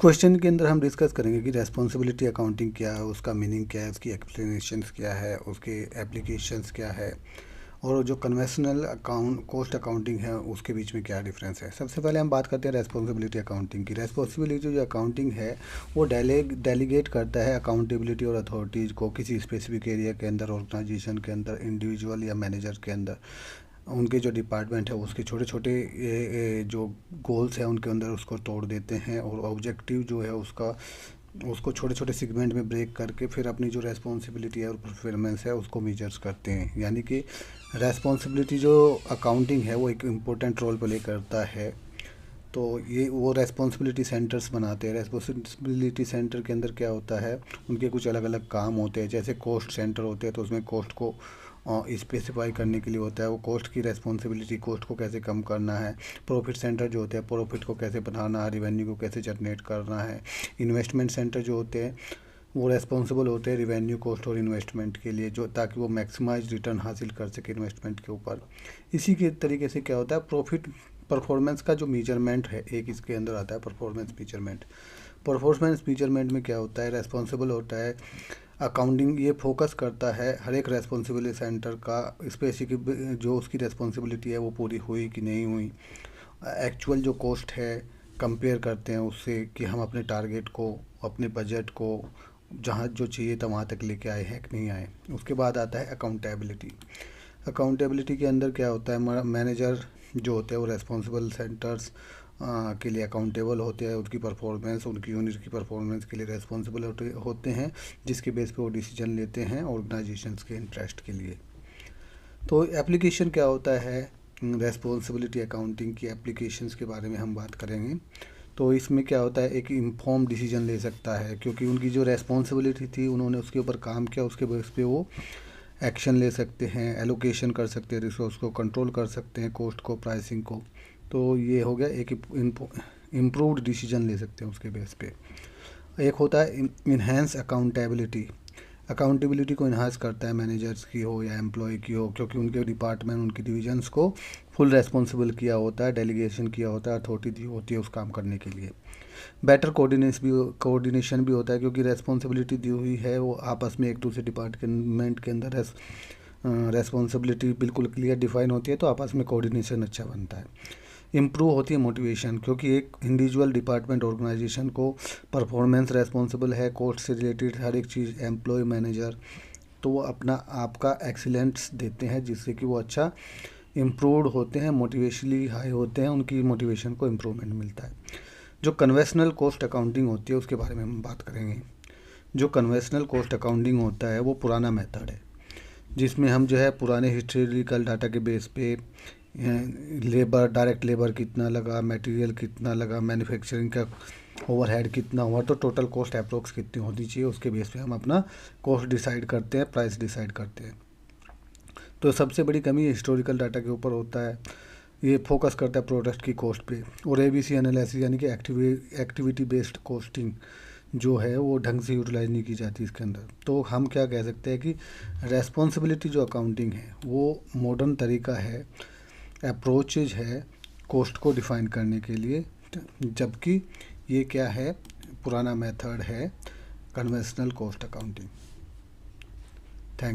Question के अंदर हम डिस्कस करेंगे कि रेस्पॉन्सिबिलिटी अकाउंटिंग क्या है, उसका मीनिंग क्या है, उसकी एक्सप्लेनेशंस क्या है, उसके एप्लीकेशंस क्या है, और जो कन्वेंशनल कॉस्ट अकाउंटिंग है उसके बीच में क्या डिफरेंस है। सबसे पहले हम बात करते हैं रेस्पॉन्सिबिलिटी अकाउंटिंग की। रेस्पॉन्सिबिलिटी जो अकाउंटिंग है वो डेलीगेट करता है अकाउंटेबिलिटी और अथॉरिटीज़ को किसी स्पेसिफिक एरिया के अंदर, ऑर्गेनाइजेशन के अंदर, इंडिविजुअल या मैनेजर के अंदर। उनके जो डिपार्टमेंट है उसके छोटे छोटे जो गोल्स हैं उनके अंदर उसको तोड़ देते हैं, और ऑब्जेक्टिव जो है उसको छोटे छोटे सेगमेंट में ब्रेक करके फिर अपनी जो रेस्पॉन्सिबिलिटी है और परफॉर्मेंस है उसको मेजर्स करते हैं। यानी कि रेस्पॉन्सिबिलिटी जो अकाउंटिंग है वो एक इम्पोर्टेंट रोल प्ले करता है। तो ये वो रेस्पॉन्सिबिलिटी सेंटर्स बनाते हैं। रेस्पॉन्सिबिलिटी सेंटर के अंदर क्या होता है, उनके कुछ अलग अलग काम होते हैं। जैसे कॉस्ट सेंटर होते हैं तो उसमें कॉस्ट को स्पेसिफाई करने के लिए होता है, वो कॉस्ट की रेस्पॉन्सिबिलिटी, कॉस्ट को कैसे कम करना है। प्रॉफिट सेंटर जो होते हैं प्रॉफिट को कैसे बनाना है, रिवेन्यू को कैसे जनरेट करना है। इन्वेस्टमेंट सेंटर जो होते हैं वो रेस्पॉन्सिबल होते हैं रिवेन्यू, कॉस्ट और इन्वेस्टमेंट के लिए, जो ताकि वो मैक्सिमाइज रिटर्न हासिल कर सके इन्वेस्टमेंट के ऊपर। इसी के तरीके से क्या होता है, प्रॉफिट परफॉर्मेंस का जो मेजरमेंट है एक इसके अंदर आता है परफॉर्मेंस मेजरमेंट। परफॉर्मेंस मेजरमेंट में क्या होता है, रेस्पॉन्सिबल होता है अकाउंटिंग, ये फोकस करता है हर एक रेस्पॉन्सिबिलिटी सेंटर का स्पेसिफिक जो उसकी रेस्पॉन्सिबिलिटी है वो पूरी हुई कि नहीं हुई। एक्चुअल जो कॉस्ट है कंपेयर करते हैं उससे कि हम अपने टारगेट को, अपने बजट को जहाँ जो चाहिए था वहाँ तक लेके आए हैं कि नहीं आए। उसके बाद आता है अकाउंटेबिलिटी। अकाउंटेबिलिटी के अंदर क्या होता है, मैनेजर जो होते हैं वो रेस्पॉन्सिबल सेंटर्स के लिए अकाउंटेबल होते हैं, उनकी परफॉर्मेंस, उनकी यूनिट की परफॉर्मेंस के लिए रेस्पॉन्सिबल होते हैं, जिसके बेस पे वो डिसीजन लेते हैं ऑर्गेनाइजेशंस के इंटरेस्ट के लिए। तो एप्लीकेशन क्या होता है रेस्पॉन्सिबिलिटी अकाउंटिंग की, एप्लीकेशंस के बारे में हम बात करेंगे। तो इसमें क्या होता है, एक इन्फॉर्म डिसीजन ले सकता है, क्योंकि उनकी जो रेस्पॉन्सिबिलिटी थी उन्होंने उसके ऊपर काम किया, उसके बेस पे वो एक्शन ले सकते हैं, एलोकेशन कर सकते हैं, रिसोर्स को कंट्रोल कर सकते हैं, कॉस्ट को, प्राइसिंग को। तो ये हो गया एक इम्प्रूव्ड डिसीजन ले सकते हैं उसके बेस पे। एक होता है इन्हेंस अकाउंटेबिलिटी। अकाउंटेबिलिटी को इन्हांस करता है मैनेजर्स की हो या एम्प्लॉय की हो, क्योंकि उनके डिपार्टमेंट, उनकी डिविजन्स को फुल रेस्पॉन्सिबल किया होता है, डेलीगेशन किया होता है, अथॉरिटी दी होती है उस काम करने के लिए। बेटर कोऑर्डिनेशन भी होता है, क्योंकि रेस्पॉन्सिबिलिटी दी हुई है वो आपस में एक दूसरे डिपार्टमेंट के अंदर रेस्पॉन्सिबिलिटी बिल्कुल क्लियर डिफाइन होती है, तो आपस में कोऑर्डिनेशन अच्छा बनता है। इम्प्रूव होती है मोटिवेशन, क्योंकि एक इंडिविजुअल डिपार्टमेंट ऑर्गेनाइजेशन को परफॉर्मेंस रेस्पॉन्सिबल है, कोस्ट से रिलेटेड हर एक चीज़, एम्प्लॉय, मैनेजर, तो वो अपना आपका एक्सीलेंस देते हैं, जिससे कि वो अच्छा इम्प्रूव्ड होते हैं, मोटिवेशनली हाई होते हैं, उनकी मोटिवेशन को इम्प्रूवमेंट मिलता है। जो कन्वेंशनल कॉस्ट अकाउंटिंग होती है उसके बारे में हम बात करेंगे। जो कन्वेंशनल कॉस्ट अकाउंटिंग होता है वो पुराना मेथड है, जिसमें हम जो है पुराने हिस्टोरिकल डाटा के बेस पे लेबर, डायरेक्ट लेबर कितना लगा, मटेरियल कितना लगा, मैन्युफैक्चरिंग का ओवरहेड कितना हुआ, तो टोटल कॉस्ट अप्रोक्स कितनी होनी चाहिए, उसके बेस पे हम अपना कॉस्ट डिसाइड करते हैं, प्राइस डिसाइड करते हैं। तो सबसे बड़ी कमी हिस्टोरिकल डाटा के ऊपर होता है, ये फोकस करता है प्रोडक्ट की कॉस्ट पे। और ABC एनालिसिस यानी कि एक्टिविटी बेस्ड कॉस्टिंग जो है वो ढंग से यूटिलाइज नहीं की जाती इसके अंदर। तो हम क्या कह सकते हैं कि रेस्पॉन्सिबिलिटी जो अकाउंटिंग है वो मॉडर्न तरीका है, अप्रोचेज है कॉस्ट को डिफ़ाइन करने के लिए, जबकि ये क्या है, पुराना मेथड है कन्वेंशनल कॉस्ट अकाउंटिंग।